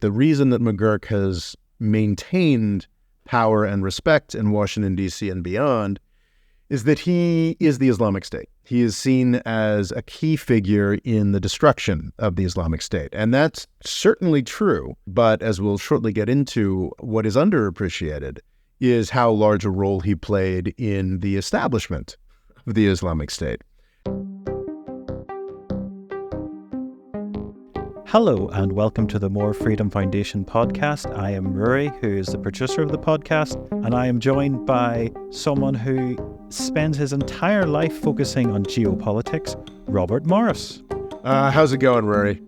The reason that McGurk has maintained power and respect in Washington, D.C. and beyond is that he is the Islamic State. He is seen as a key figure in the destruction of the Islamic State. And that's certainly true. But as we'll shortly get into, what is underappreciated is how large a role he played in the establishment of the Islamic State. Hello and welcome to the More Freedom Foundation podcast. I am Rory, who is the producer of the podcast, and I am joined by someone who spends his entire life focusing on geopolitics, Robert Morris. How's it going, Rory?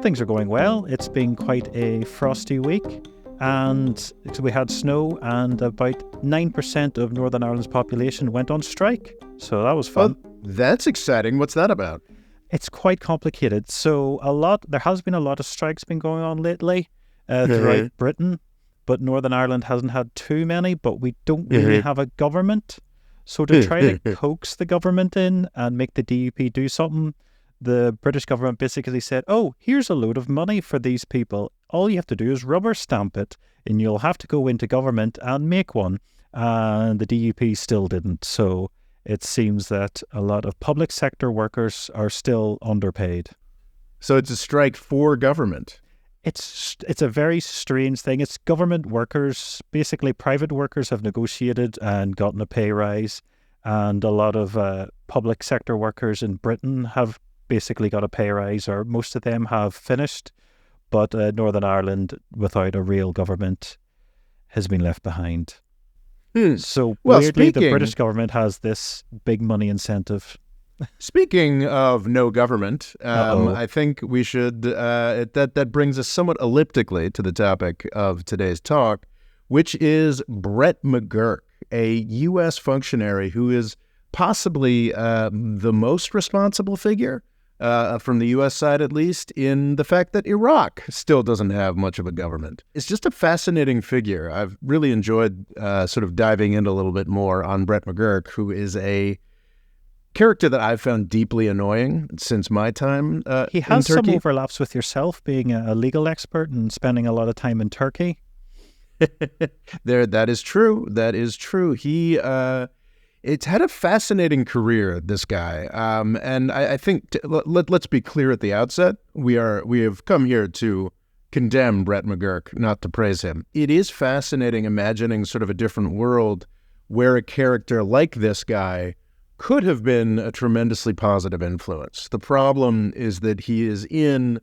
Things are going well. It's been quite a frosty week, and we had snow, and about 9% of Northern Ireland's population went on strike. So that was fun. Oh, that's exciting. What's that about? It's quite complicated. So there has been a lot of strikes been going on lately throughout Britain, but Northern Ireland hasn't had too many, but we don't really have a government. So to try to coax the government in and make the DUP do something, the British government basically said, oh, here's a load of money for these people. All you have to do is rubber stamp it, and you'll have to go into government and make one. And the DUP still didn't. So it seems that a lot of public sector workers are still underpaid. So it's a strike for government. It's a very strange thing. It's government workers, basically private workers have negotiated and gotten a pay rise, and a lot of public sector workers in Britain have basically got a pay rise, or most of them have finished, but Northern Ireland, without a real government, has been left behind. So weirdly, the British government has this big money incentive. Speaking of no government, I think we should, that brings us somewhat elliptically to the topic of today's talk, which is Brett McGurk, a U.S. functionary who is possibly the most responsible figure, from the U.S. side at least, in the fact that Iraq still doesn't have much of a government. It's just a fascinating figure. I've really enjoyed sort of diving in a little bit more on Brett McGurk, who is a character that I've found deeply annoying since my time He has in Turkey. Some overlaps with yourself, being a legal expert and spending a lot of time in Turkey. That is true. That is true. It's had a fascinating career, this guy. And I think, let's be clear at the outset, we have come here to condemn Brett McGurk, not to praise him. It is fascinating imagining sort of a different world where a character like this guy could have been a tremendously positive influence. The problem is that he is in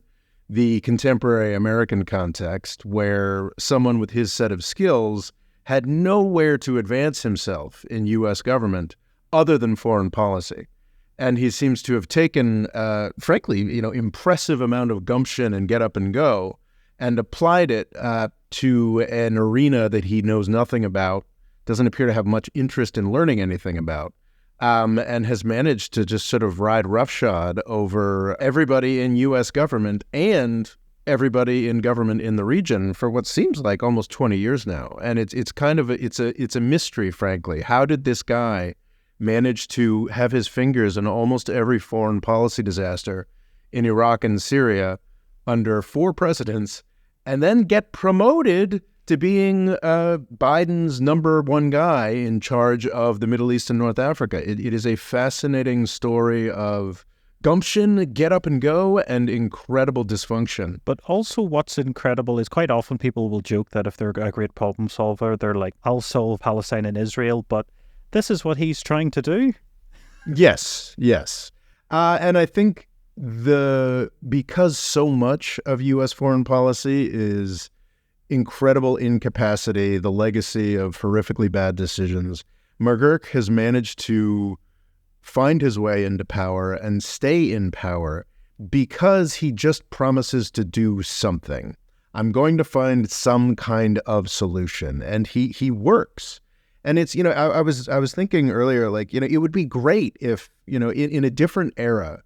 the contemporary American context where someone with his set of skills had nowhere to advance himself in U.S. government other than foreign policy. And he seems to have taken, frankly, impressive amount of gumption and get up and go and applied it to an arena that he knows nothing about, doesn't appear to have much interest in learning anything about, and has managed to just sort of ride roughshod over everybody in U.S. government and everybody in government in the region for what seems like almost 20 years now. And it's kind of it's a mystery, frankly. How did this guy manage to have his fingers in almost every foreign policy disaster in Iraq and Syria under 4 presidents and then get promoted to being Biden's number 1 guy in charge of the Middle East and North Africa? It is a fascinating story of gumption, get up and go, and incredible dysfunction. But also what's incredible is quite often people will joke that if they're a great problem solver, they're like, I'll solve Palestine and Israel, but this is what he's trying to do. Yes. And I think because so much of U.S. foreign policy is incredible incapacity, the legacy of horrifically bad decisions, McGurk has managed to find his way into power and stay in power because he just promises to do something. I'm going to find some kind of solution, and he works. And it's, I was thinking earlier, like, it would be great if, in a different era,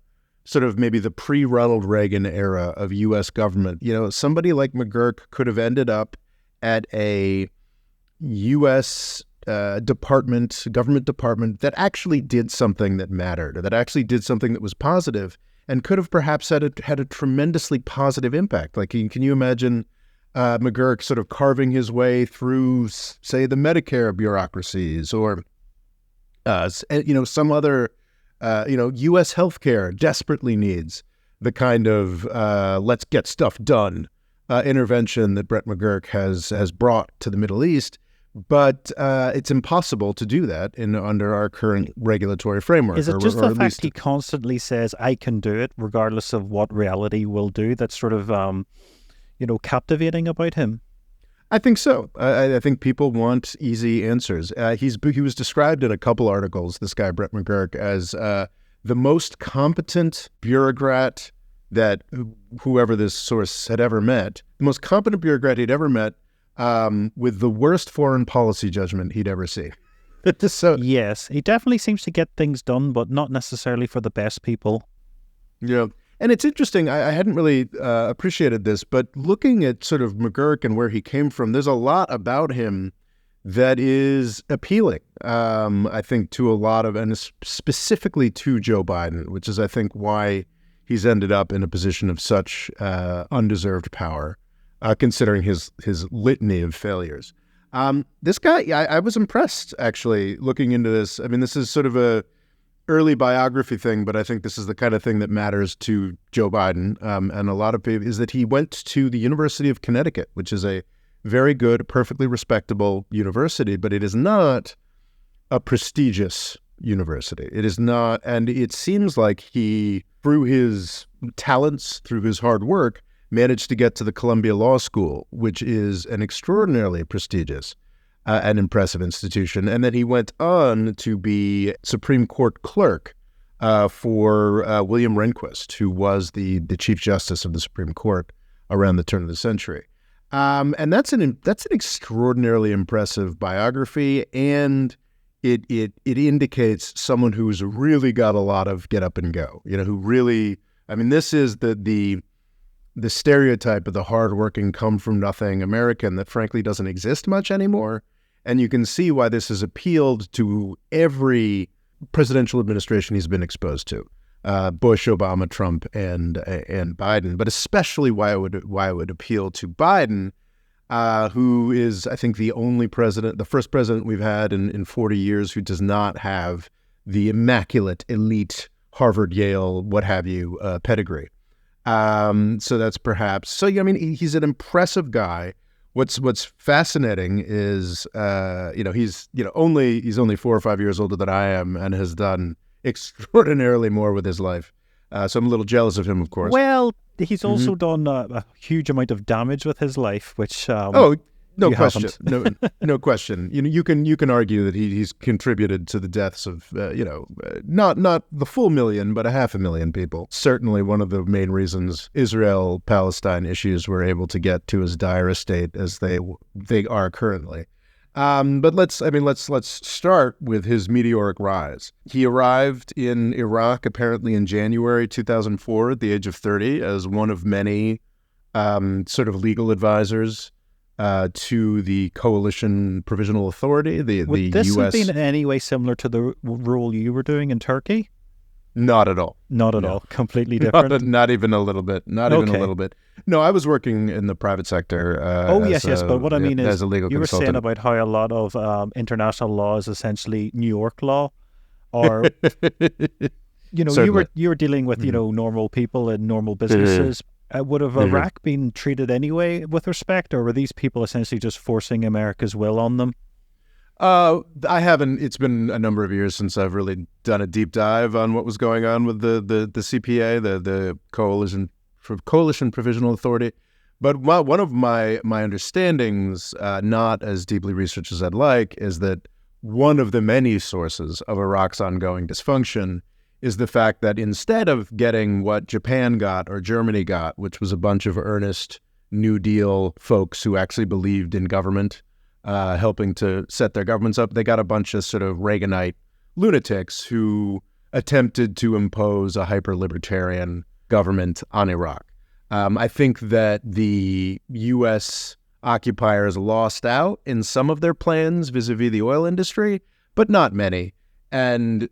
sort of maybe the pre-Ronald Reagan era of U.S. government, somebody like McGurk could have ended up at a U.S. government department that actually did something that mattered, or that actually did something that was positive, and could have perhaps had a tremendously positive impact. Like, can you imagine McGurk sort of carving his way through, say, the Medicare bureaucracies, or some other, U.S. healthcare desperately needs the kind of let's get stuff done intervention that Brett McGurk has brought to the Middle East. But it's impossible to do that under our current regulatory framework. Is it just the fact he constantly says, I can do it, regardless of what reality will do, that's sort of, captivating about him? I think so. I think people want easy answers. He was described in a couple articles, this guy, Brett McGurk, as the most competent bureaucrat that whoever this source had ever met, the most competent bureaucrat he'd ever met, with the worst foreign policy judgment he'd ever seen. So, yes, he definitely seems to get things done, but not necessarily for the best people. Yeah. And it's interesting, I hadn't really appreciated this, but looking at sort of McGurk and where he came from, there's a lot about him that is appealing, I think, to a lot of, and specifically to Joe Biden, which is, I think, why he's ended up in a position of such undeserved power. Considering his litany of failures. This guy, I was impressed, actually, looking into this. I mean, this is sort of a early biography thing, but I think this is the kind of thing that matters to Joe Biden and a lot of people, is that he went to the University of Connecticut, which is a very good, perfectly respectable university, but it is not a prestigious university. It is not, and it seems like he, through his talents, through his hard work, managed to get to the Columbia Law School, which is an extraordinarily prestigious and impressive institution. And then he went on to be Supreme Court clerk for William Rehnquist, who was the Chief Justice of the Supreme Court around the turn of the century. And that's an extraordinarily impressive biography, and it indicates someone who's really got a lot of get up and go. Who really, I mean, this is the stereotype of the hardworking, come-from-nothing American that frankly doesn't exist much anymore. And you can see why this has appealed to every presidential administration he's been exposed to, Bush, Obama, Trump, and Biden. But especially why it would appeal to Biden, who is, I think, the first president we've had in 40 years who does not have the immaculate, elite, Harvard, Yale, what have you, pedigree. So that's perhaps, he's an impressive guy. What's fascinating is, he's only 4 or 5 years older than I am and has done extraordinarily more with his life. So I'm a little jealous of him, of course. Well, he's also done a huge amount of damage with his life, which no question, no question. You can argue that he's contributed to the deaths of not the full million, but 500,000 people. Certainly, one of the main reasons Israel-Palestine issues were able to get to as dire a state as they are currently. But let's start with his meteoric rise. He arrived in Iraq apparently in January 2004 at the age of 30 as one of many sort of legal advisors to the Coalition Provisional Authority, Would this U.S. have been in any way similar to the role you were doing in Turkey? Not at all. Not at all. Completely different. Not even a little bit. Not even a little bit. No, I was working in the private sector. Yes. But what I mean is, as a legal you consultant. were saying about how a lot of international law is essentially New York law, or you were dealing with normal people and normal businesses. Would have Iraq been treated anyway with respect, or were these people essentially just forcing America's will on them? I haven't. It's been a number of years since I've really done a deep dive on what was going on with the CPA, the Coalition Provisional Authority. But one of my understandings, not as deeply researched as I'd like, is that one of the many sources of Iraq's ongoing dysfunction is the fact that instead of getting what Japan got or Germany got, which was a bunch of earnest New Deal folks who actually believed in government, helping to set their governments up, they got a bunch of sort of Reaganite lunatics who attempted to impose a hyper-libertarian government on Iraq. I think that the U.S. occupiers lost out in some of their plans vis-a-vis the oil industry, but not many. And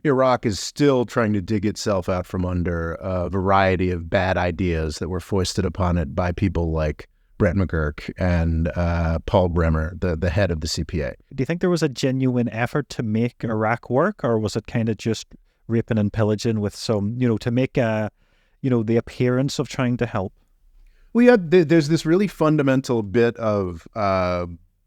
Iraq is still trying to dig itself out from under a variety of bad ideas that were foisted upon it by people like Brett McGurk and Paul Bremer, the head of the CPA. Do you think there was a genuine effort to make Iraq work, or was it kind of just raping and pillaging with some, to make the appearance of trying to help? There's this really fundamental bit of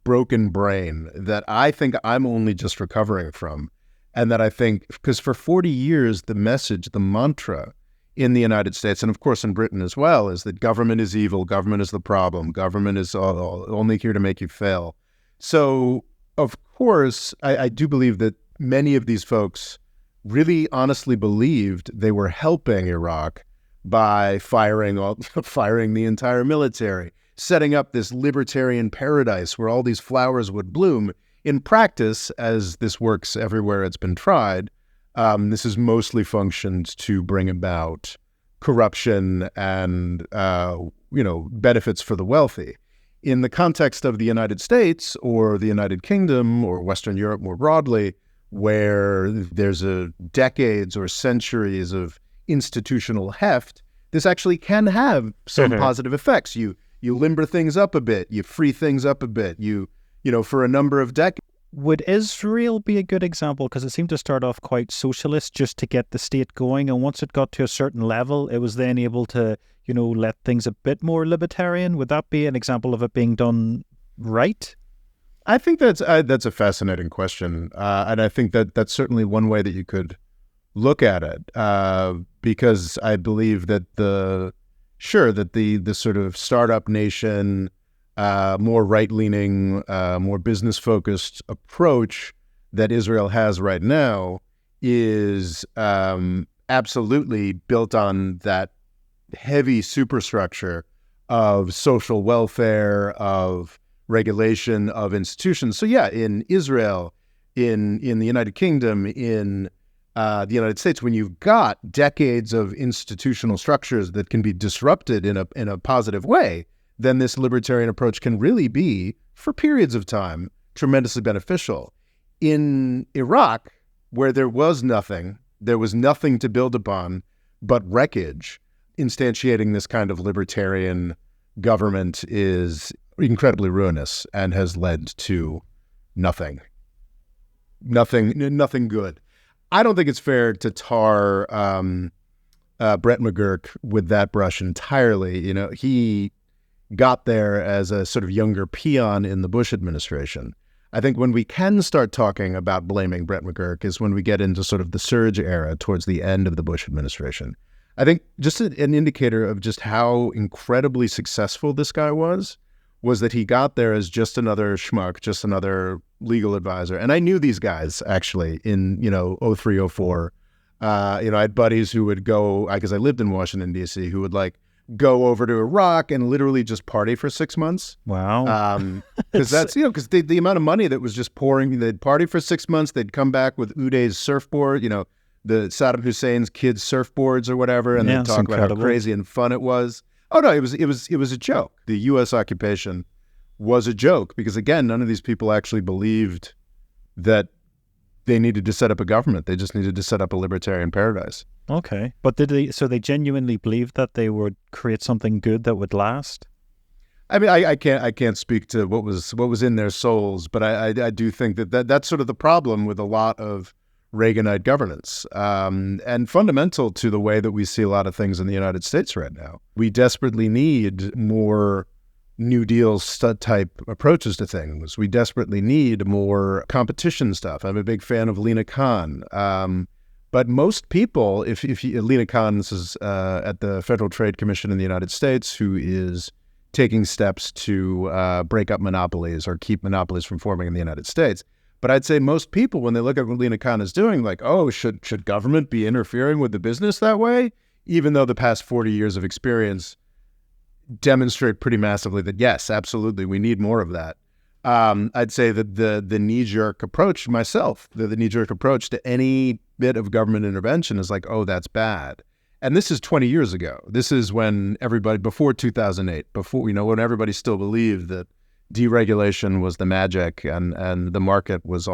broken brain that I think I'm only just recovering from. And that I think, because for 40 years, the message, the mantra in the United States, and of course in Britain as well, is that government is evil, government is the problem, government is only here to make you fail. So, of course, I do believe that many of these folks really honestly believed they were helping Iraq by firing the entire military, setting up this libertarian paradise where all these flowers would bloom. In practice, as this works everywhere it's been tried, this has mostly functioned to bring about corruption and, benefits for the wealthy. In the context of the United States or the United Kingdom or Western Europe more broadly, where there's decades or centuries of institutional heft, this actually can have some positive effects. You limber things up a bit, you free things up a bit, for a number of decades. Would Israel be a good example? Because it seemed to start off quite socialist just to get the state going. And once it got to a certain level, it was then able to, let things a bit more libertarian. Would that be an example of it being done right? I think that's a fascinating question. And I think that's certainly one way that you could look at it. Because I believe that the sort of startup nation, more right-leaning, more business-focused approach that Israel has right now is absolutely built on that heavy superstructure of social welfare, of regulation, of institutions. So yeah, in Israel, in the United Kingdom, in the United States, when you've got decades of institutional structures that can be disrupted in a positive way, then this libertarian approach can really be, for periods of time, tremendously beneficial. In Iraq, where there was nothing to build upon but wreckage, instantiating this kind of libertarian government is incredibly ruinous and has led to nothing good. I don't think it's fair to tar Brett McGurk with that brush entirely. He got there as a sort of younger peon in the Bush administration. I think when we can start talking about blaming Brett McGurk is when we get into sort of the surge era towards the end of the Bush administration. I think just an indicator of just how incredibly successful this guy was that he got there as just another schmuck, just another legal advisor. And I knew these guys actually in, 03, 04. I had buddies who would go, because I lived in Washington, D.C., who would go over to Iraq and literally just party for 6 months. Wow. Because that's, because the amount of money that was just pouring, they'd party for 6 months, they'd come back with Uday's surfboard, the Saddam Hussein's kids' surfboards or whatever, and they'd talk about how crazy and fun it was. Oh no, it was a joke. The U.S. occupation was a joke because, again, none of these people actually believed that they needed to set up a government. They just needed to set up a libertarian paradise. Okay. But so they genuinely believed that they would create something good that would last? I mean, I can't speak to what was in their souls, but I do think that's sort of the problem with a lot of Reaganite governance, and fundamental to the way that we see a lot of things in the United States right now. We desperately need more New Deal type approaches to things. We desperately need more competition stuff. I'm a big fan of Lina Khan. But most people, if Lina Khan, this is at the Federal Trade Commission in the United States, who is taking steps to break up monopolies or keep monopolies from forming in the United States. But I'd say most people, when they look at what Lina Khan is doing, should government be interfering with the business that way? Even though the past 40 years of experience demonstrate pretty massively that, yes, absolutely, we need more of that. I'd say that the knee-jerk approach myself, the knee-jerk approach to any bit of government intervention is oh, that's bad. And this is 20 years ago. This is when everybody, before 2008, when everybody still believed that deregulation was the magic and the market was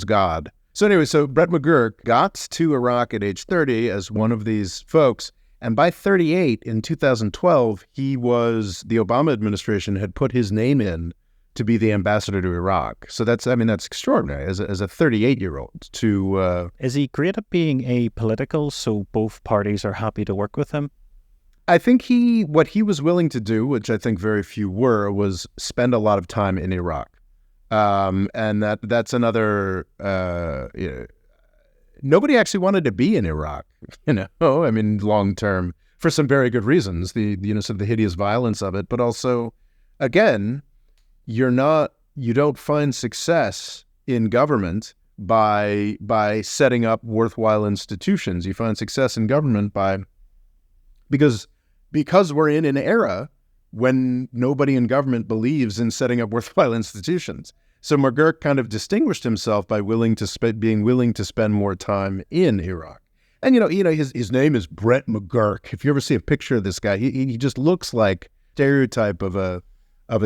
God. So anyway, so Brett McGurk got to Iraq at age 30 as one of these folks And by 38, in 2012, the Obama administration had put his name in to be the ambassador to Iraq. So that's extraordinary as a 38-year-old to... Is he great at being apolitical, so both parties are happy to work with him? I think what he was willing to do, which I think very few were, was spend a lot of time in Iraq. And that's another... nobody actually wanted to be in Iraq, long term, for some very good reasons, the sort of the hideous violence of it, but also, again, you don't find success in government by setting up worthwhile institutions. You find success in government because we're in an era when nobody in government believes in setting up worthwhile institutions. So McGurk kind of distinguished himself by being willing to spend more time in Iraq. And his name is Brett McGurk. If you ever see a picture of this guy, he just looks like stereotype of a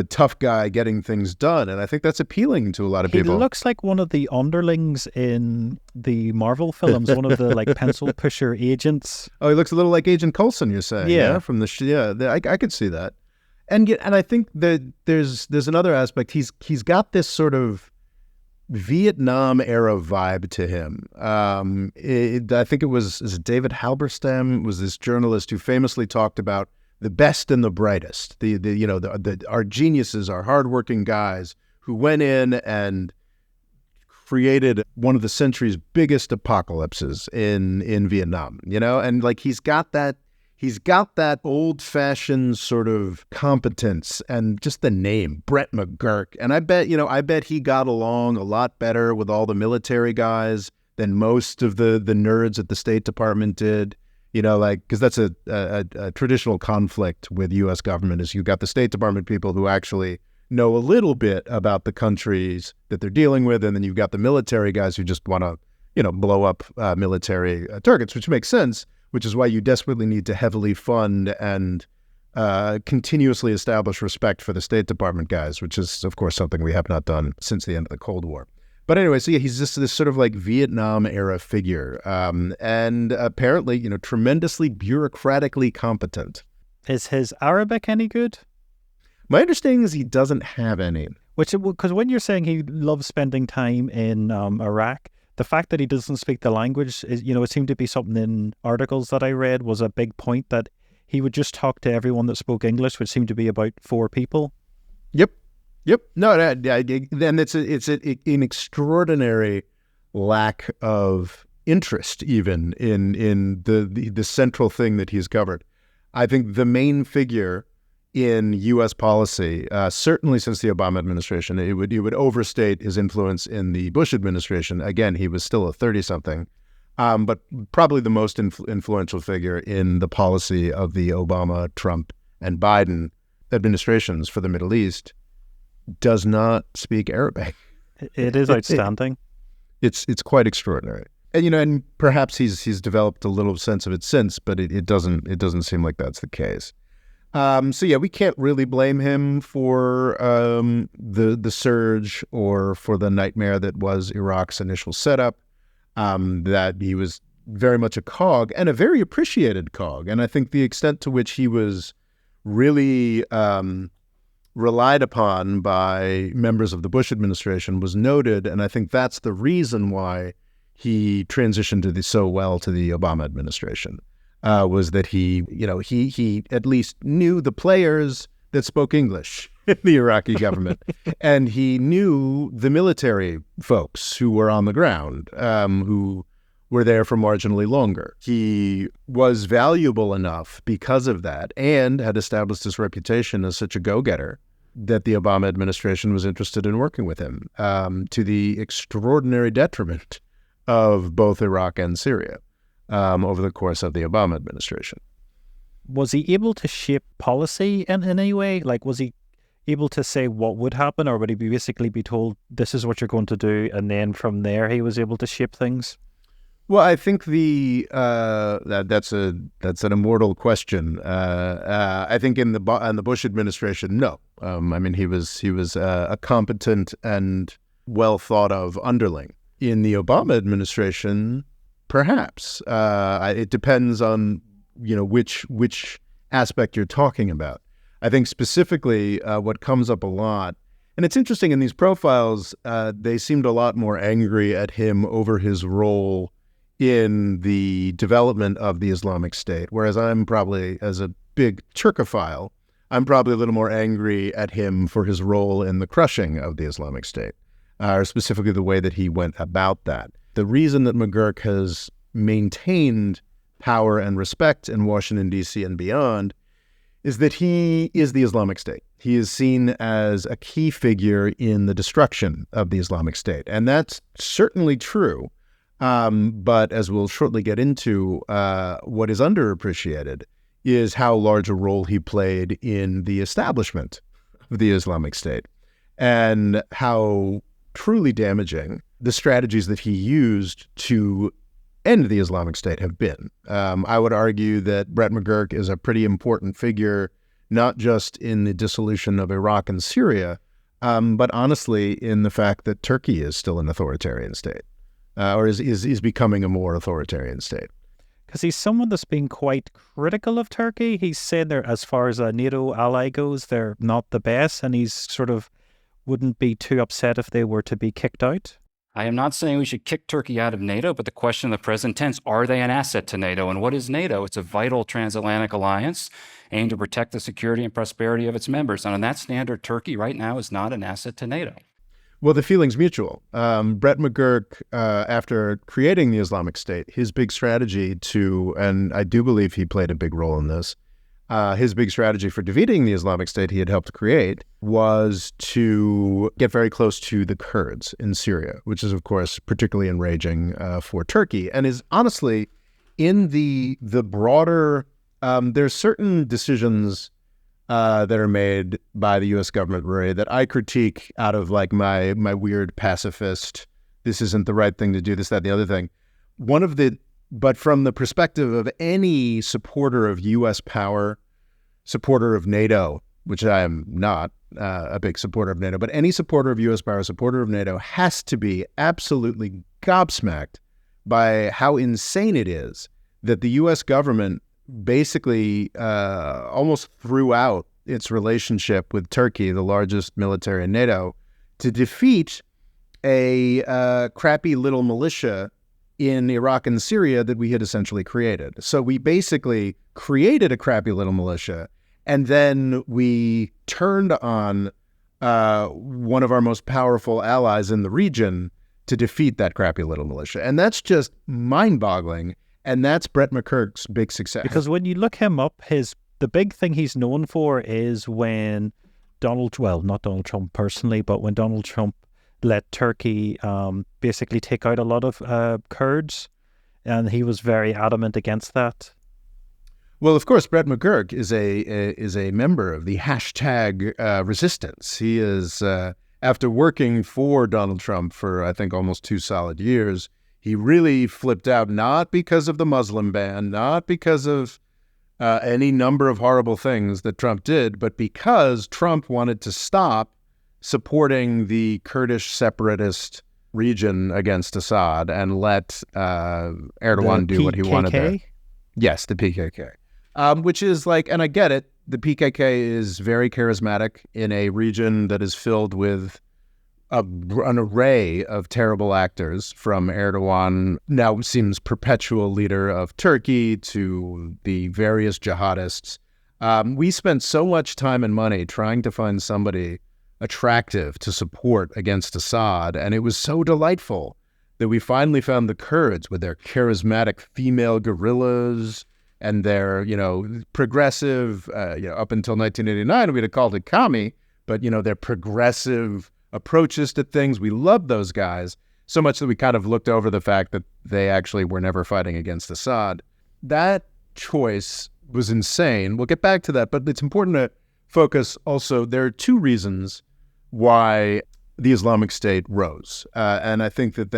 tough guy getting things done, and I think that's appealing to a lot of people. He looks like one of the underlings in the Marvel films, one of the pencil pusher agents. Oh, he looks a little like Agent Coulson, you're saying? Yeah, from I could see that. And I think that there's another aspect. He's got this sort of Vietnam era vibe to him. I think it was David Halberstam was this journalist who famously talked about the best and the brightest. Our geniuses, our hardworking guys who went in and created one of the century's biggest apocalypses in Vietnam. And He's got that old-fashioned sort of competence and just the name, Brett McGurk. And I bet he got along a lot better with all the military guys than most of the nerds at the State Department did. Because that's a traditional conflict with U.S. government is you got the State Department people who actually know a little bit about the countries that they're dealing with, and then you've got the military guys who just want to, blow up military targets, which makes sense. Which is why you desperately need to heavily fund and continuously establish respect for the State Department guys, which is, of course, something we have not done since the end of the Cold War. But anyway, so he's just this sort of like Vietnam-era figure, and apparently, tremendously bureaucratically competent. Is his Arabic any good? My understanding is he doesn't have any. Because when you're saying he loves spending time in Iraq, the fact that he doesn't speak the language is, it seemed to be something in articles that I read was a big point, that he would just talk to everyone that spoke English, which seemed to be about 4 people. Yep. No, then it's an extraordinary lack of interest, even in the central thing that he's covered. I think the main figure in U.S. policy, certainly since the Obama administration, it would overstate his influence in the Bush administration. Again, he was still a 30-something, but probably the most influential figure in the policy of the Obama, Trump, and Biden administrations for the Middle East does not speak Arabic. It is outstanding. It's quite extraordinary. And and perhaps he's developed a little sense of it since, but it doesn't seem like that's the case. We can't really blame him for the surge or for the nightmare that was Iraq's initial setup. That he was very much a cog, and a very appreciated cog. And I think the extent to which he was really relied upon by members of the Bush administration was noted, and I think that's the reason why he transitioned so well to the Obama administration. Was that he at least knew the players that spoke English in the Iraqi government, and he knew the military folks who were on the ground, who were there for marginally longer. He was valuable enough because of that, and had established his reputation as such a go-getter, that the Obama administration was interested in working with him, to the extraordinary detriment of both Iraq and Syria. Over the course of the Obama administration. Was he able to shape policy in any way? Was he able to say what would happen, or would he basically be told, this is what you're going to do, and then from there he was able to shape things? Well, I think that's an immortal question. I think in the Bush administration, no. He was a competent and well thought of underling. In the Obama administration, perhaps. It depends on which aspect you're talking about. I think specifically what comes up a lot, and it's interesting in these profiles, they seemed a lot more angry at him over his role in the development of the Islamic State, whereas I'm probably, as a big Turkophile, I'm probably a little more angry at him for his role in the crushing of the Islamic State, or specifically the way that he went about that. The reason that McGurk has maintained power and respect in Washington, D.C. and beyond is that he is the Islamic State. He is seen as a key figure in the destruction of the Islamic State. And that's certainly true. But as we'll shortly get into, what is underappreciated is how large a role he played in the establishment of the Islamic State and how truly damaging the strategies that he used to end the Islamic State have been. I would argue that Brett McGurk is a pretty important figure, not just in the dissolution of Iraq and Syria, but honestly in the fact that Turkey is still an authoritarian state, or is becoming a more authoritarian state. Because he's someone that's been quite critical of Turkey. He's said they're, as far as a NATO ally goes, they're not the best, and he's sort of wouldn't be too upset if they were to be kicked out. I am not saying we should kick Turkey out of NATO, but the question in the present tense, are they an asset to NATO? And what is NATO? It's a vital transatlantic alliance aimed to protect the security and prosperity of its members. And on that standard, Turkey right now is not an asset to NATO. Well, the feeling's mutual. Brett McGurk, after creating the Islamic State, his big strategy and I do believe he played a big role in this, his big strategy for defeating the Islamic State he had helped create was to get very close to the Kurds in Syria, which is, of course, particularly enraging for Turkey, and is honestly in the broader, there's certain decisions that are made by the U.S. government, Rory, that I critique out of like my weird pacifist, this isn't the right thing to do, this, that, and the other thing. But from the perspective of any supporter of U.S. power, supporter of NATO, which I am not a big supporter of NATO, but any supporter of U.S. power, supporter of NATO, has to be absolutely gobsmacked by how insane it is that the U.S. government basically almost threw out its relationship with Turkey, the largest military in NATO, to defeat a crappy little militia in Iraq and Syria that we had essentially created. So we basically created a crappy little militia, and then we turned on one of our most powerful allies in the region to defeat that crappy little militia. And that's just mind-boggling. And that's Brett McGurk's big success. Because when you look him up, the big thing he's known for is when not Donald Trump personally, but when Donald Trump let Turkey basically take out a lot of Kurds, and he was very adamant against that. Well, of course, Brett McGurk is a member of the hashtag resistance. He is, after working for Donald Trump for, I think, almost 2 solid years, he really flipped out, not because of the Muslim ban, not because of any number of horrible things that Trump did, but because Trump wanted to stop supporting the Kurdish separatist region against Assad and let Erdogan do what he wanted there. Yes, the PKK. Which is like, and I get it, the PKK is very charismatic in a region that is filled with an array of terrible actors, from Erdogan, now seems perpetual leader of Turkey, to the various jihadists. We spent so much time and money trying to find somebody attractive to support against Assad, and it was so delightful that we finally found the Kurds with their charismatic female guerrillas and their, progressive, up until 1989, we'd have called it commie, but, their progressive approaches to things. We loved those guys so much that we kind of looked over the fact that they actually were never fighting against Assad. That choice was insane. We'll get back to that, but it's important to focus also. There are 2 reasons why the Islamic State rose. And I think that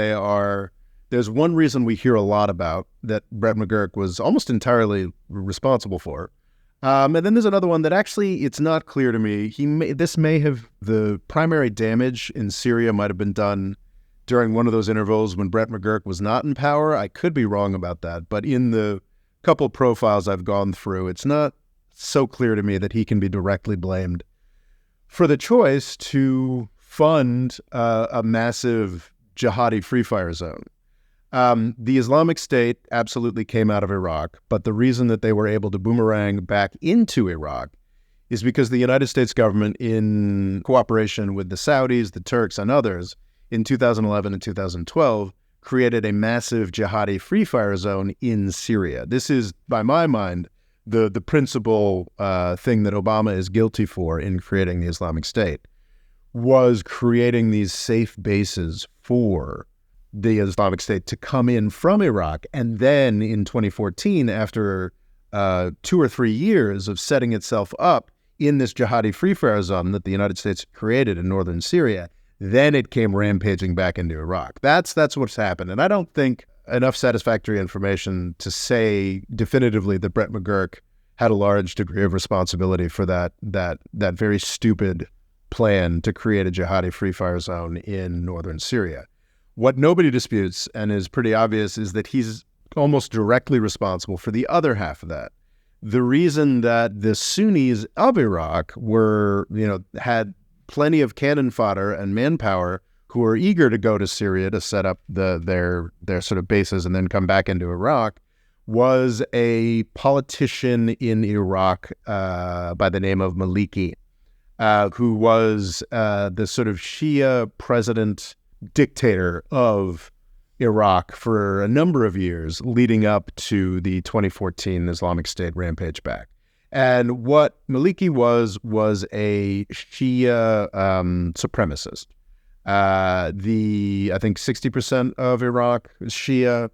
there's one reason we hear a lot about that Brett McGurk was almost entirely responsible for. And then there's another one that actually, it's not clear to me. The primary damage in Syria might have been done during one of those intervals when Brett McGurk was not in power. I could be wrong about that. But in the couple profiles I've gone through, it's not so clear to me that he can be directly blamed for the choice to fund a massive jihadi free fire zone. The Islamic State absolutely came out of Iraq, but the reason that they were able to boomerang back into Iraq is because the United States government, in cooperation with the Saudis, the Turks, and others, in 2011 and 2012, created a massive jihadi free fire zone in Syria. This is, by my mind, the principal thing that Obama is guilty for in creating the Islamic State, was creating these safe bases for the Islamic State to come in from Iraq. And then in 2014, after 2 or 3 years of setting itself up in this jihadi free fire zone that the United States created in northern Syria, then it came rampaging back into Iraq. That's what's happened. And I don't think enough satisfactory information to say definitively that Brett McGurk had a large degree of responsibility for that very stupid plan to create a jihadi free fire zone in northern Syria. What nobody disputes, and is pretty obvious, is that he's almost directly responsible for the other half of that. The reason that the Sunnis of Iraq had plenty of cannon fodder and manpower who were eager to go to Syria to set up their sort of bases and then come back into Iraq was a politician in Iraq by the name of Maliki, who was the sort of Shia president dictator of Iraq for a number of years leading up to the 2014 Islamic State rampage back. And what Maliki was a Shia supremacist. I think 60% of Iraq is Shia.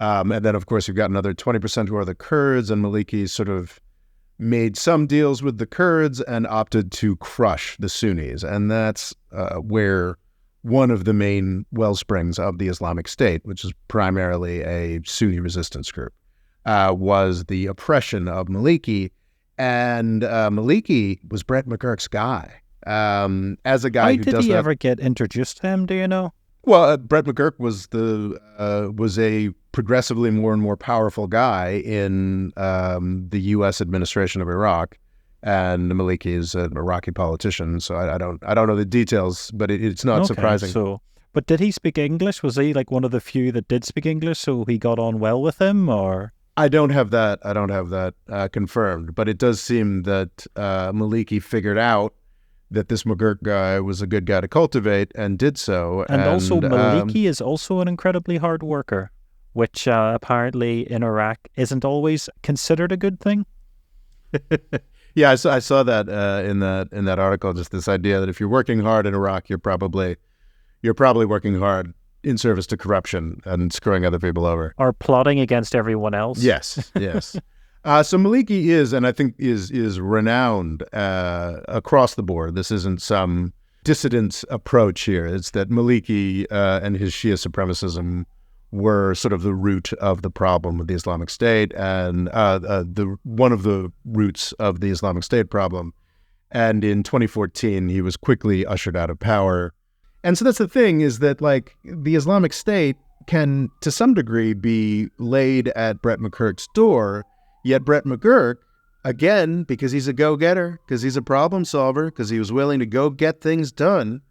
And then, of course, you've got another 20% who are the Kurds, and Maliki sort of made some deals with the Kurds and opted to crush the Sunnis. And that's where one of the main well springs of the Islamic State, which is primarily a Sunni resistance group, was the oppression of Maliki. And Maliki was Brett McGurk's guy. As a guy who did he ever get introduced to him, do you know? Well, Brett McGurk was a progressively more and more powerful guy in the U.S. administration of Iraq. And Maliki is an Iraqi politician, so I don't know the details, but it's not surprising. But did he speak English? Was he like one of the few that did speak English, so he got on well with him, or? I don't have that confirmed, but it does seem that Maliki figured out that this McGurk guy was a good guy to cultivate and did so. And also Maliki is also an incredibly hard worker, which apparently in Iraq isn't always considered a good thing. Yeah, I saw that in that article. Just this idea that if you're working hard in Iraq, you're probably working hard in service to corruption and screwing other people over, or plotting against everyone else. Yes. So Maliki is, and I think is renowned across the board. This isn't some dissident approach here. It's that Maliki and his Shia supremacism were sort of the root of the problem of the Islamic State, and one of the roots of the Islamic State problem. And in 2014, he was quickly ushered out of power. And so that's the thing, is that like the Islamic State can, to some degree, be laid at Brett McGurk's door. Yet Brett McGurk, again, because he's a go-getter, because he's a problem solver, because he was willing to go get things done,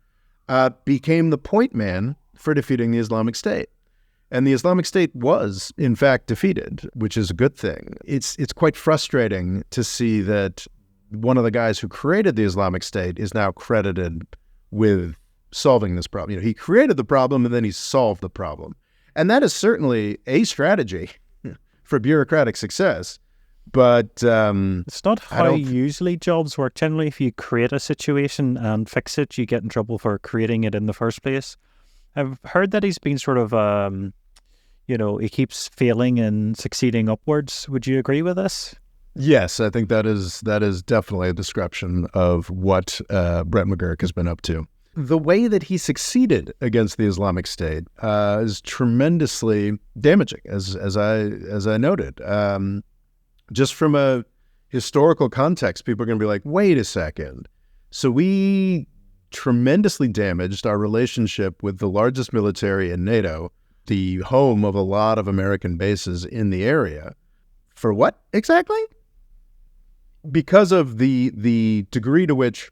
became the point man for defeating the Islamic State. And the Islamic State was, in fact, defeated, which is a good thing. It's quite frustrating to see that one of the guys who created the Islamic State is now credited with solving this problem. He created the problem and then he solved the problem. And that is certainly a strategy for bureaucratic success. But it's not how usually jobs work. Generally, if you create a situation and fix it, you get in trouble for creating it in the first place. I've heard that he's been sort of, he keeps failing and succeeding upwards. Would you agree with this? Yes, I think that is definitely a description of what Brett McGurk has been up to. The way that he succeeded against the Islamic State is tremendously damaging, as I noted. Just from a historical context, people are going to be like, wait a second. So we tremendously damaged our relationship with the largest military in NATO, the home of a lot of American bases in the area, For what exactly? Because of the degree to which,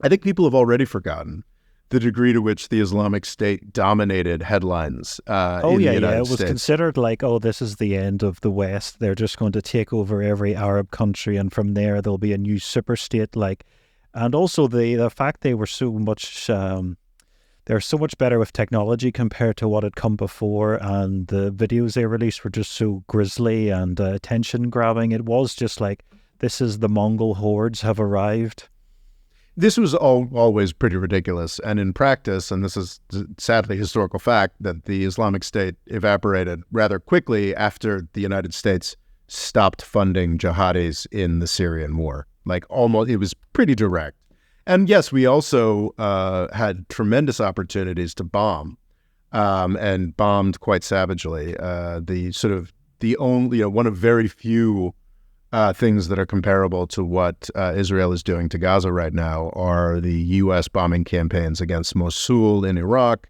I think people have already forgotten the degree to which the Islamic State dominated headlines in the United It was States. considered like, oh, this is the end of the West. They're just going to take over every Arab country, and from there there'll be a new super state. And also the fact they were so much they're so much better with technology compared to what had come before, and the videos they released were just so grisly and attention grabbing. It was just like, this is the Mongol hordes have arrived. This was always pretty ridiculous. And in practice, and this is sadly historical fact, that the Islamic State evaporated rather quickly after the United States stopped funding jihadis in the Syrian war. Like almost, it was pretty direct. And yes, we also had tremendous opportunities to bomb, and bombed quite savagely. The only, one of very few things that are comparable to what Israel is doing to Gaza right now are the U.S. bombing campaigns against Mosul in Iraq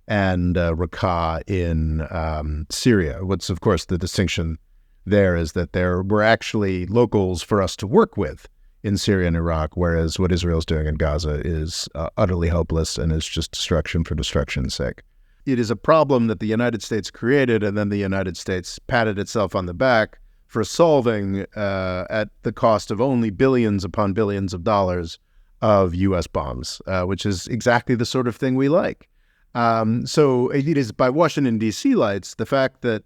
and Raqqa in Syria. What's, of course, the distinction there is that there were actually locals for us to work with in Syria and Iraq, whereas what Israel's doing in Gaza is utterly hopeless and is just destruction for destruction's sake. It is a problem that the United States created, and then the United States patted itself on the back for solving at the cost of only billions upon billions of dollars of U.S. bombs, which is exactly the sort of thing we like. So it is by Washington, D.C. lights, the fact that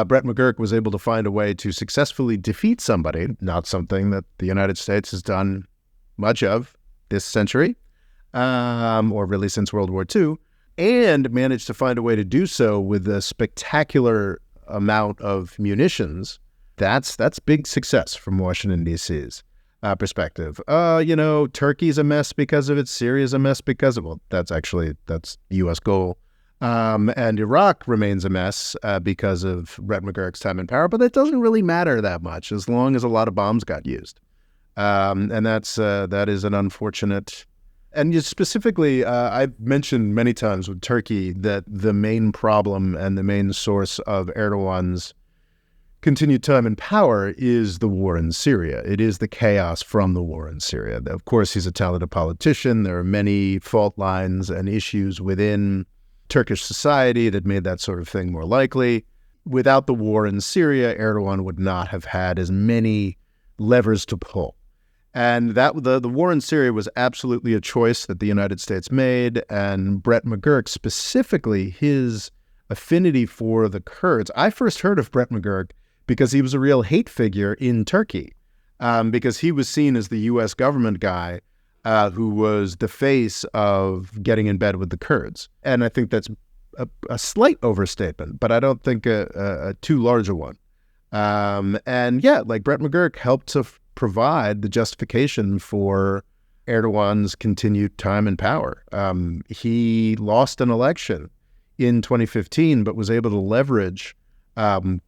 Brett McGurk was able to find a way to successfully defeat somebody, not something that the United States has done much of this century, or really since World War II, and managed to find a way to do so with a spectacular amount of munitions. That's big success from Washington, D.C.'s perspective. Turkey's a mess because of it. Syria's a mess because of it. That's the U.S. goal. And Iraq remains a mess because of Brett McGurk's time in power, but that doesn't really matter that much as long as a lot of bombs got used. And that is an unfortunate. And specifically, I've mentioned many times with Turkey that the main problem and the main source of Erdogan's continued time in power is the war in Syria. It is the chaos from the war in Syria. Of course, he's a talented politician. There are many fault lines and issues within Turkish society that made that sort of thing more likely. Without the war in Syria, Erdogan would not have had as many levers to pull. And that the war in Syria was absolutely a choice that the United States made. And Brett McGurk, specifically his affinity for the Kurds. I first heard of Brett McGurk because he was a real hate figure in Turkey, because he was seen as the U.S. government guy who was the face of getting in bed with the Kurds. And I think that's a slight overstatement, but I don't think a too large a one. And yeah, like Brett McGurk helped to provide the justification for Erdogan's continued time in power. He lost an election in 2015, but was able to leverage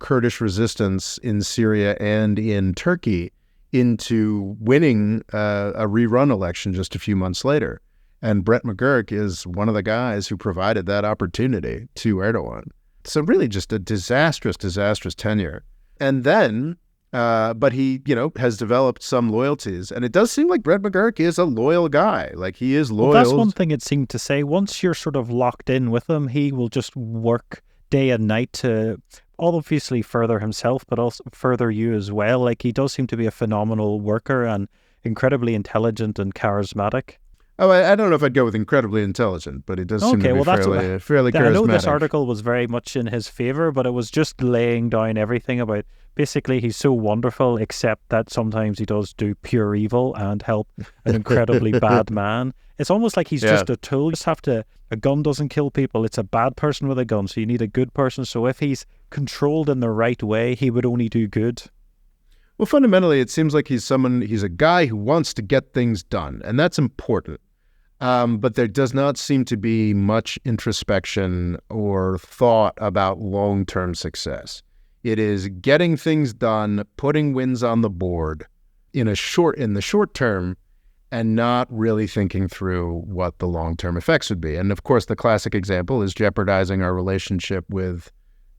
Kurdish resistance in Syria and in Turkey into winning a rerun election just a few months later. And Brett McGurk is one of the guys who provided that opportunity to Erdogan. So really just a disastrous tenure. And then, but he, has developed some loyalties. And it does seem like Brett McGurk is a loyal guy. Like he is loyal. Well, that's one thing it seemed to say. Once you're sort of locked in with him, he will just work day and night to obviously further himself, but also further you as well. Like he does seem to be a phenomenal worker and incredibly intelligent and charismatic. Oh, I don't know if I'd go with incredibly intelligent, but he does seem to be fairly charismatic. I know this article was very much in his favor, but it was just laying down everything about basically he's so wonderful, except that sometimes he does do pure evil and help an incredibly bad man. It's almost like he's just a tool. You just have to, a gun doesn't kill people. It's a bad person with a gun, so you need a good person. So if he's controlled in the right way, he would only do good. Well, fundamentally, it seems like he's a guy who wants to get things done, and that's important. But there does not seem to be much introspection or thought about long-term success. It is getting things done, putting wins on the board in the short term, and not really thinking through what the long-term effects would be. And of course, the classic example is jeopardizing our relationship with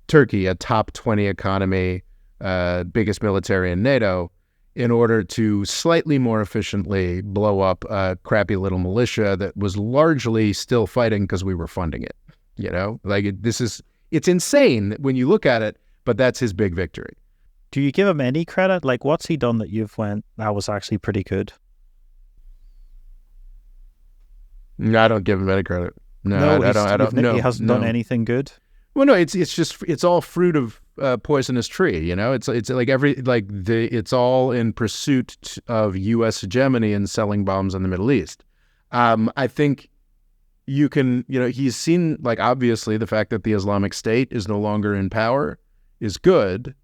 Turkey, a top 20 economy biggest military in NATO, in order to slightly more efficiently blow up a crappy little militia that was largely still fighting because we were funding it. It's insane when you look at it, but that's his big victory. Do you give him any credit? Like, what's he done that you've went, that was actually pretty good? No, I don't give him any credit. No, I don't. No, he hasn't done anything good. Well, no, it's all fruit of poisonous tree. It's it's all in pursuit of U.S. hegemony and selling bombs in the Middle East. I think you can, he's seen, obviously the fact that the Islamic State is no longer in power is good,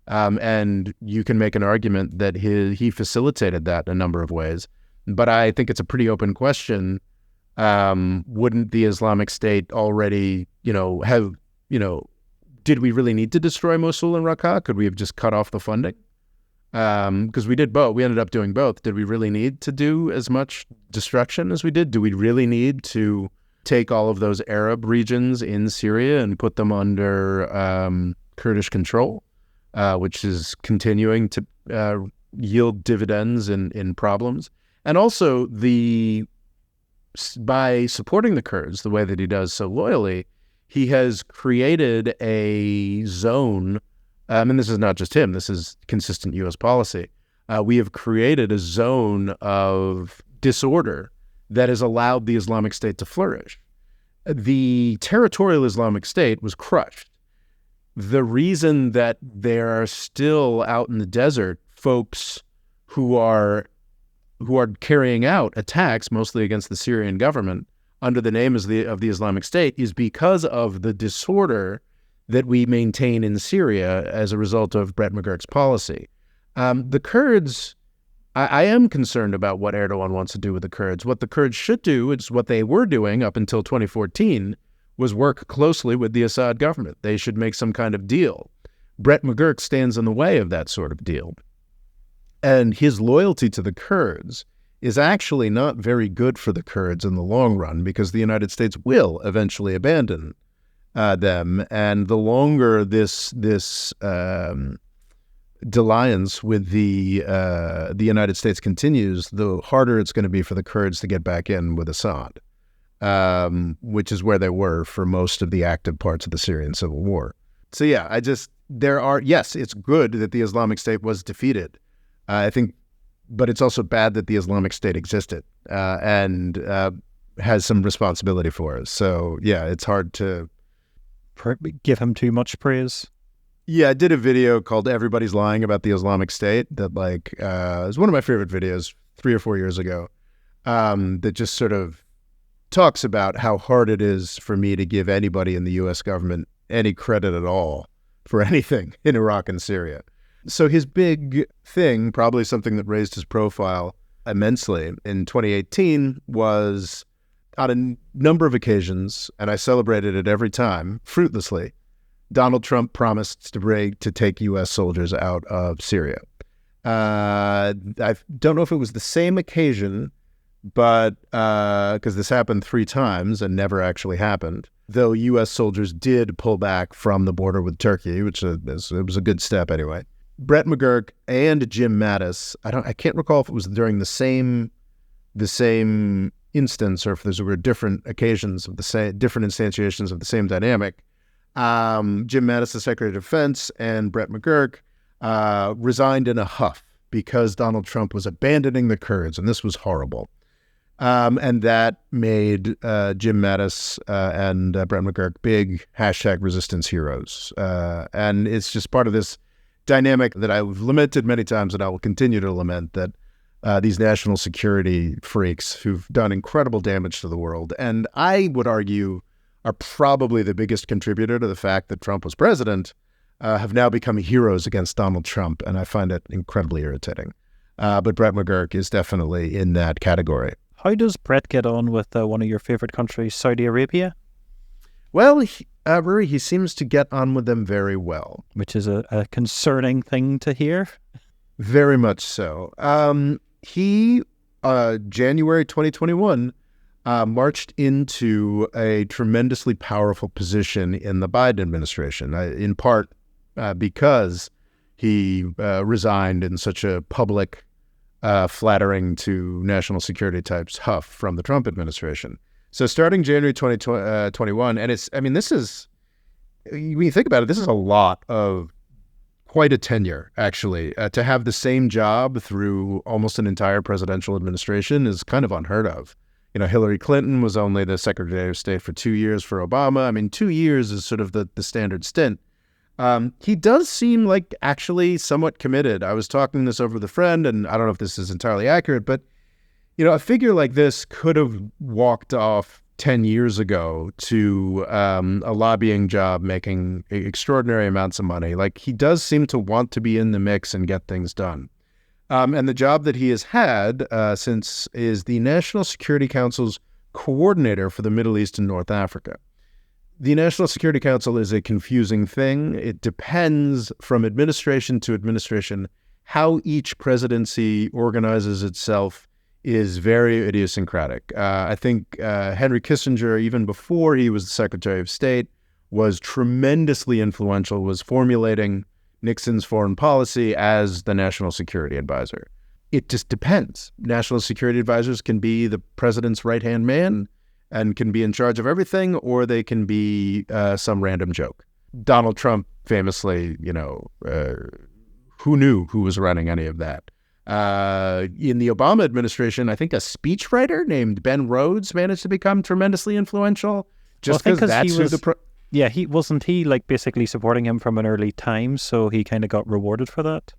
and you can make an argument that he facilitated that in a number of ways. But I think it's a pretty open question. Wouldn't the Islamic State already, have, did we really need to destroy Mosul and Raqqa? Could we have just cut off the funding? Because we did both. We ended up doing both. Did we really need to do as much destruction as we did? Do we really need to take all of those Arab regions in Syria and put them under Kurdish control, which is continuing to yield dividends in problems? And also, by supporting the Kurds the way that he does so loyally, he has created a zone, and this is not just him, this is consistent U.S. policy. We have created a zone of disorder that has allowed the Islamic State to flourish. The territorial Islamic State was crushed. The reason that there are still out in the desert folks who are carrying out attacks, mostly against the Syrian government, under the name of the Islamic State, is because of the disorder that we maintain in Syria as a result of Brett McGurk's policy. The Kurds, I am concerned about what Erdogan wants to do with the Kurds. What the Kurds should do, is what they were doing up until 2014, was work closely with the Assad government. They should make some kind of deal. Brett McGurk stands in the way of that sort of deal. And his loyalty to the Kurds is actually not very good for the Kurds in the long run, because the United States will eventually abandon them. And the longer this dalliance with the United States continues, the harder it's going to be for the Kurds to get back in with Assad, which is where they were for most of the active parts of the Syrian civil war. So yeah, yes, it's good that the Islamic State was defeated. I think, but it's also bad that the Islamic State existed and has some responsibility for us. So yeah, it's hard to give him too much praise. Yeah, I did a video called "Everybody's Lying About the Islamic State" that is one of my favorite videos 3 or 4 years ago. That just sort of talks about how hard it is for me to give anybody in the U.S. government any credit at all for anything in Iraq and Syria. So his big thing, probably something that raised his profile immensely in 2018, was on a number of occasions, and I celebrated it every time, fruitlessly, Donald Trump promised to take U.S. soldiers out of Syria. I don't know if it was the same occasion, but because this happened 3 times and never actually happened, though U.S. soldiers did pull back from the border with Turkey, which it was a good step anyway. Brett McGurk and Jim Mattis, I can't recall if it was during the same instance or if there were different occasions of different instantiations of the same dynamic. Jim Mattis, the Secretary of Defense, and Brett McGurk resigned in a huff because Donald Trump was abandoning the Kurds, and this was horrible. And that made Jim Mattis and Brett McGurk big #resistance heroes. And it's just part of this dynamic that I've lamented many times, and I will continue to lament, that these national security freaks who've done incredible damage to the world, and I would argue are probably the biggest contributor to the fact that Trump was president, have now become heroes against Donald Trump, and I find it incredibly irritating. But Brett McGurk is definitely in that category. How does Brett get on with one of your favorite countries, Saudi Arabia? Well, Rory, he seems to get on with them very well. Which is a concerning thing to hear. Very much so. He, January 2021, marched into a tremendously powerful position in the Biden administration, in part because he resigned in such a public, flattering to national security types huff from the Trump administration. So starting January 2021, and this is, when you think about it, this is a lot of quite a tenure, actually. To have the same job through almost an entire presidential administration is kind of unheard of. Hillary Clinton was only the Secretary of State for 2 years for Obama. 2 years is sort of the standard stint. He does seem like actually somewhat committed. I was talking this over with a friend, and I don't know if this is entirely accurate, but a figure like this could have walked off 10 years ago to a lobbying job making extraordinary amounts of money. Like, he does seem to want to be in the mix and get things done. And the job that he has had since is the National Security Council's coordinator for the Middle East and North Africa. The National Security Council is a confusing thing. It depends from administration to administration. How each presidency organizes itself is very idiosyncratic. I think Henry Kissinger, even before he was the Secretary of State, was tremendously influential, was formulating Nixon's foreign policy as the national security advisor. It just depends. National security advisors can be the president's right-hand man and can be in charge of everything, or they can be some random joke. Donald Trump famously, who knew who was running any of that? In the Obama administration, I think a speechwriter named Ben Rhodes managed to become tremendously influential. Just because that's who the he like basically supporting him from an early time, so he kind of got rewarded for that.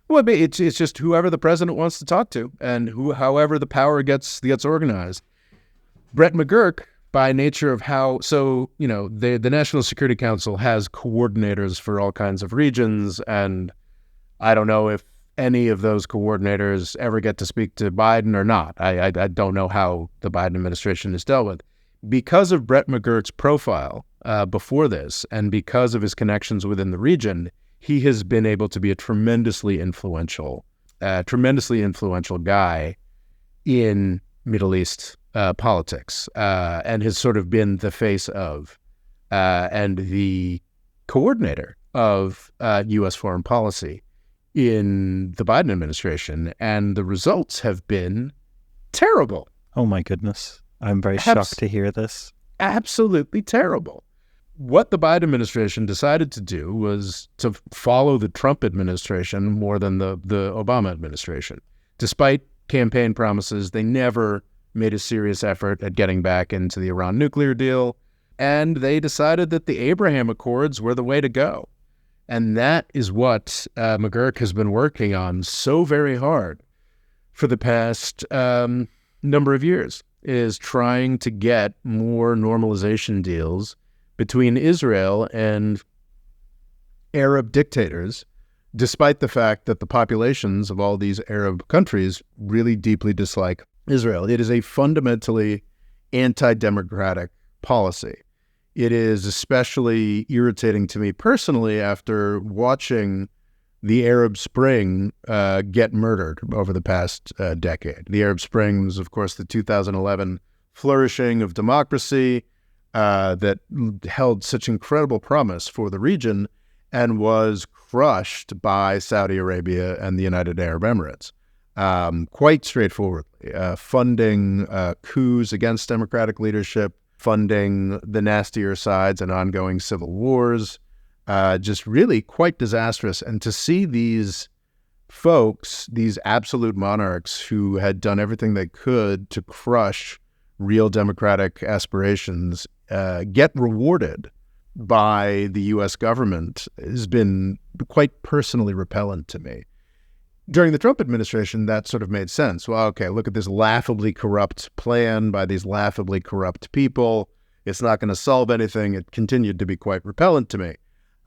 Well, it's just whoever the president wants to talk to, and however the power gets organized. Brett McGurk, by nature of the National Security Council has coordinators for all kinds of regions, and I don't know if any of those coordinators ever get to speak to Biden or not. I don't know how the Biden administration is dealt with. Because of Brett McGurk's profile before this, and because of his connections within the region, he has been able to be a tremendously influential guy in Middle East politics, and has sort of been the face of and the coordinator of U.S. foreign policy in the Biden administration, and the results have been terrible. Oh my goodness. I'm very shocked to hear this. Absolutely terrible. What the Biden administration decided to do was to follow the Trump administration more than the Obama administration. Despite campaign promises, they never made a serious effort at getting back into the Iran nuclear deal, and they decided that the Abraham Accords were the way to go. And that is what McGurk has been working on so very hard for the past number of years, is trying to get more normalization deals between Israel and Arab dictators, despite the fact that the populations of all these Arab countries really deeply dislike Israel. It is a fundamentally anti-democratic policy. It is especially irritating to me personally after watching the Arab Spring get murdered over the past decade. The Arab Spring was, of course, the 2011 flourishing of democracy that held such incredible promise for the region and was crushed by Saudi Arabia and the United Arab Emirates. Quite straightforwardly, funding coups against democratic leadership, funding the nastier sides and ongoing civil wars, just really quite disastrous. And to see these folks, these absolute monarchs who had done everything they could to crush real democratic aspirations, get rewarded by the U.S. government has been quite personally repellent to me. During the Trump administration, that sort of made sense. Well, okay, look at this laughably corrupt plan by these laughably corrupt people. It's not going to solve anything. It continued to be quite repellent to me.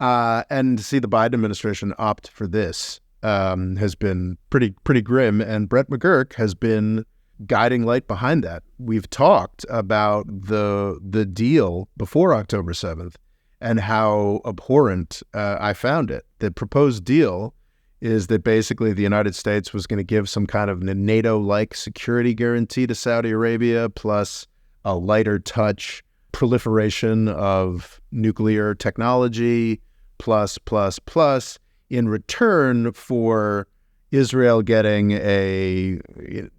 And to see the Biden administration opt for this has been pretty grim. And Brett McGurk has been guiding light behind that. We've talked about the deal before October 7th and how abhorrent I found it. The proposed deal is that basically the United States was going to give some kind of NATO-like security guarantee to Saudi Arabia, plus a lighter touch proliferation of nuclear technology, plus, in return for Israel getting a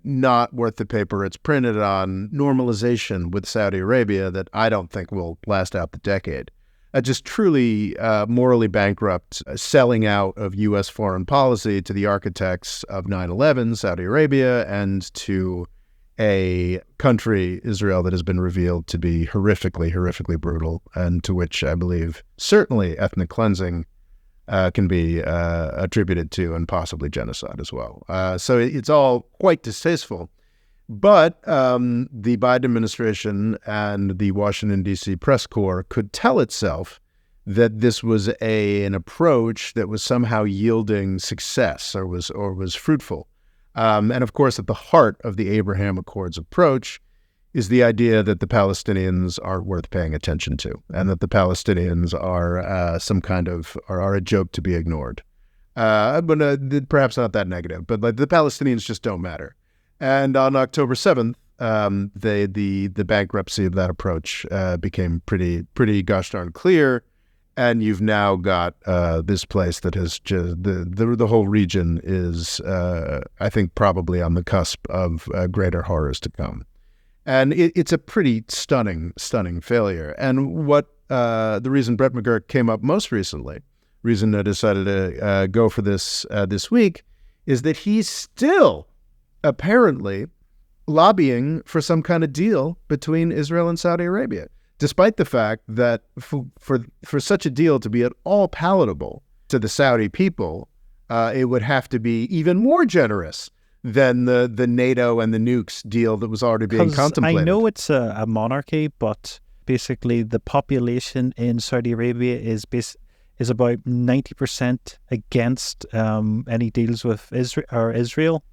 not worth the paper it's printed on normalization with Saudi Arabia that I don't think will last out the decade. Just truly morally bankrupt selling out of U.S. foreign policy to the architects of 9/11, Saudi Arabia, and to a country, Israel, that has been revealed to be horrifically brutal, and to which I believe certainly ethnic cleansing can be attributed to, and possibly genocide as well. So it's all quite distasteful. But the Biden administration and the Washington, D.C. press corps could tell itself that this was an approach that was somehow yielding success or was fruitful. And of course, at the heart of the Abraham Accords approach is the idea that the Palestinians are worth paying attention to, and that the Palestinians are are a joke to be ignored. But perhaps not that negative, but like the Palestinians just don't matter. And on October 7th, the bankruptcy of that approach became pretty gosh darn clear. And you've now got this place that has just the whole region is, I think, probably on the cusp of greater horrors to come. And it's a pretty stunning failure. And what the reason Brett McGurk came up most recently, reason I decided to go for this week, is that he's still apparently lobbying for some kind of deal between Israel and Saudi Arabia, despite the fact that for such a deal to be at all palatable to the Saudi people, it would have to be even more generous than the NATO and the nukes deal that was already being contemplated. I know it's a monarchy, but basically the population in Saudi Arabia is about 90% against any deals with Israel.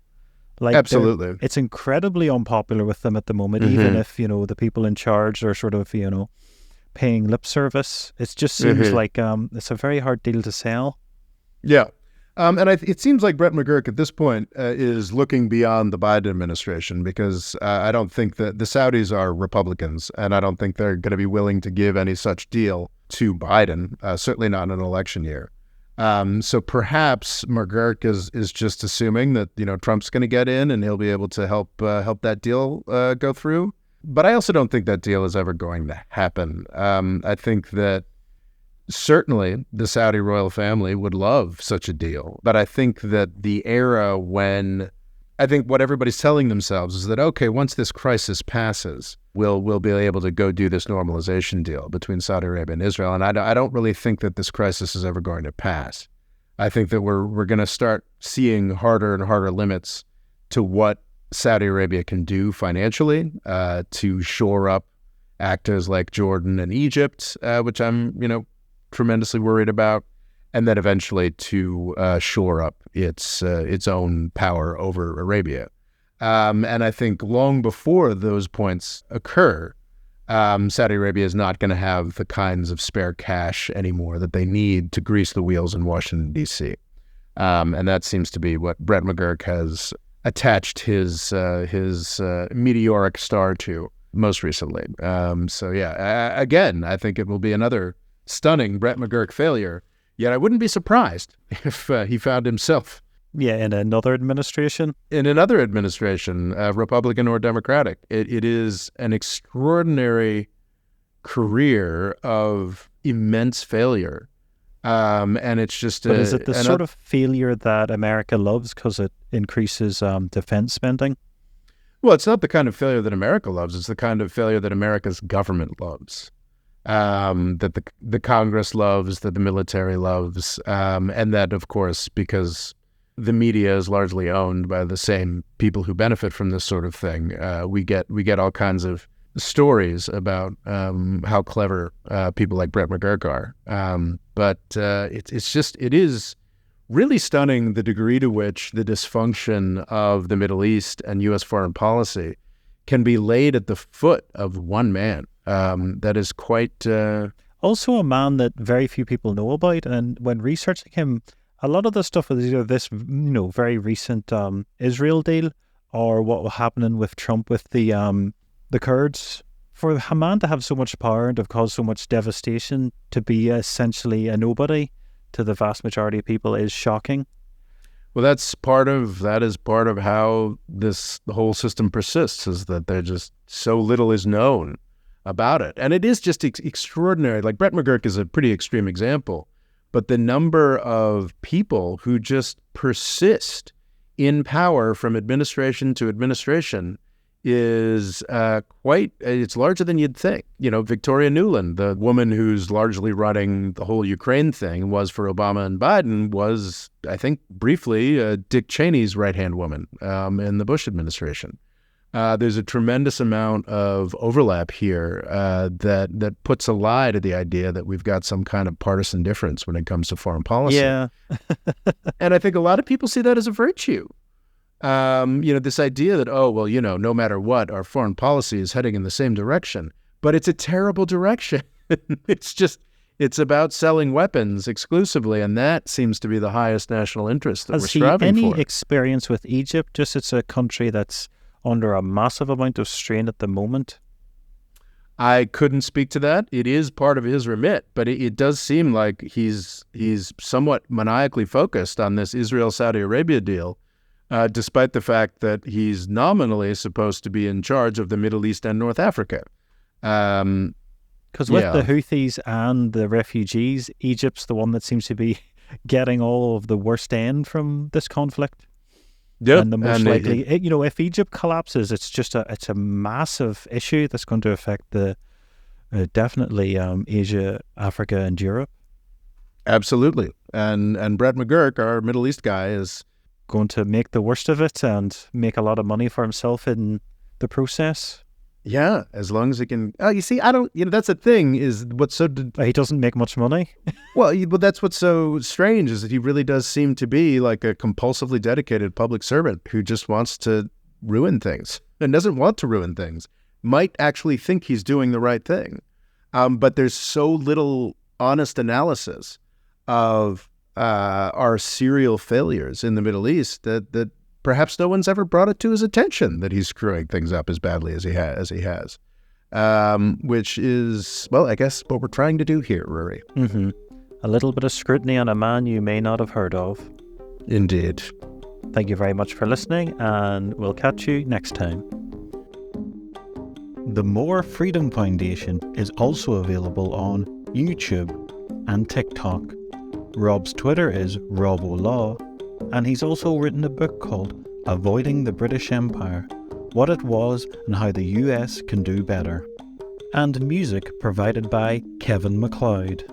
Like absolutely. It's incredibly unpopular with them at the moment, even if, the people in charge are sort of, paying lip service. It just seems like it's a very hard deal to sell. Yeah. And it seems like Brett McGurk at this point is looking beyond the Biden administration, because I don't think that the Saudis are Republicans, and I don't think they're going to be willing to give any such deal to Biden, certainly not in an election year. So perhaps McGurk is just assuming that, Trump's going to get in and he'll be able to help that deal go through. But I also don't think that deal is ever going to happen. I think that certainly the Saudi royal family would love such a deal. But I think that the era when I think what everybody's telling themselves is that, okay, once this crisis passes, we'll be able to go do this normalization deal between Saudi Arabia and Israel. And I don't really think that this crisis is ever going to pass. I think that we're going to start seeing harder and harder limits to what Saudi Arabia can do financially to shore up actors like Jordan and Egypt, which I'm, tremendously worried about, and then eventually to shore up its own power over Arabia. And I think long before those points occur, Saudi Arabia is not going to have the kinds of spare cash anymore that they need to grease the wheels in Washington, D.C. And that seems to be what Brett McGurk has attached his meteoric star to most recently. So yeah, again, I think it will be another stunning Brett McGurk failure. Yet I wouldn't be surprised if he found himself in another administration. In another administration, Republican or Democratic. It is an extraordinary career of immense failure. And it's just... But is it the sort of failure that America loves because it increases defense spending? Well, it's not the kind of failure that America loves. It's the kind of failure that America's government loves. That the Congress loves, that the military loves, and that, of course, because the media is largely owned by the same people who benefit from this sort of thing, we get all kinds of stories about how clever people like Brett McGurk are. But it is really stunning the degree to which the dysfunction of the Middle East and U.S. foreign policy can be laid at the foot of one man. That is quite... Also a man that very few people know about, and when researching him, a lot of the stuff is either this, very recent Israel deal, or what was happening with Trump with the Kurds. For a man to have so much power and to have caused so much devastation, to be essentially a nobody, to the vast majority of people is shocking. Well, that is part of how the whole system persists, is that there just so little is known about it. And it is just extraordinary. Like Brett McGurk is a pretty extreme example, but the number of people who just persist in power from administration to administration is it's larger than you'd think. Victoria Nuland, the woman who's largely running the whole Ukraine thing, was for Obama and Biden, was, I think, briefly Dick Cheney's right-hand woman in the Bush administration. There's a tremendous amount of overlap here that puts a lie to the idea that we've got some kind of partisan difference when it comes to foreign policy. Yeah. And I think a lot of people see that as a virtue. This idea that, no matter what, our foreign policy is heading in the same direction, but it's a terrible direction. It's about selling weapons exclusively, and that seems to be the highest national interest that we're striving for. Has he any experience with Egypt? Just it's a country that's under a massive amount of strain at the moment. I couldn't speak to that. It is part of his remit, but it does seem like he's somewhat maniacally focused on this Israel-Saudi Arabia deal, despite the fact that he's nominally supposed to be in charge of the Middle East and North Africa. Because with the Houthis and the refugees, Egypt's the one that seems to be getting all of the worst end from this conflict. Yep. And the most likely, if Egypt collapses, it's a massive issue that's going to affect definitely Asia, Africa, and Europe. Absolutely. And Brett McGurk, our Middle East guy, is going to make the worst of it and make a lot of money for himself in the process. Yeah, as long as he can. Oh, you see, that's the thing, is what's so... He doesn't make much money. Well, that's what's so strange, is that he really does seem to be like a compulsively dedicated public servant who just wants to ruin things and doesn't want to ruin things. Might actually think he's doing the right thing. But there's so little honest analysis of our serial failures in the Middle East that perhaps no one's ever brought it to his attention that he's screwing things up as badly as he has, which is, well, I guess what we're trying to do here, Rory. Mm-hmm. A little bit of scrutiny on a man you may not have heard of. Indeed. Thank you very much for listening, and we'll catch you next time. The More Freedom Foundation is also available on YouTube and TikTok. Rob's Twitter is RobOLaw, and he's also written a book called Avoiding the British Empire, What It Was and How the US Can Do Better. And music provided by Kevin MacLeod.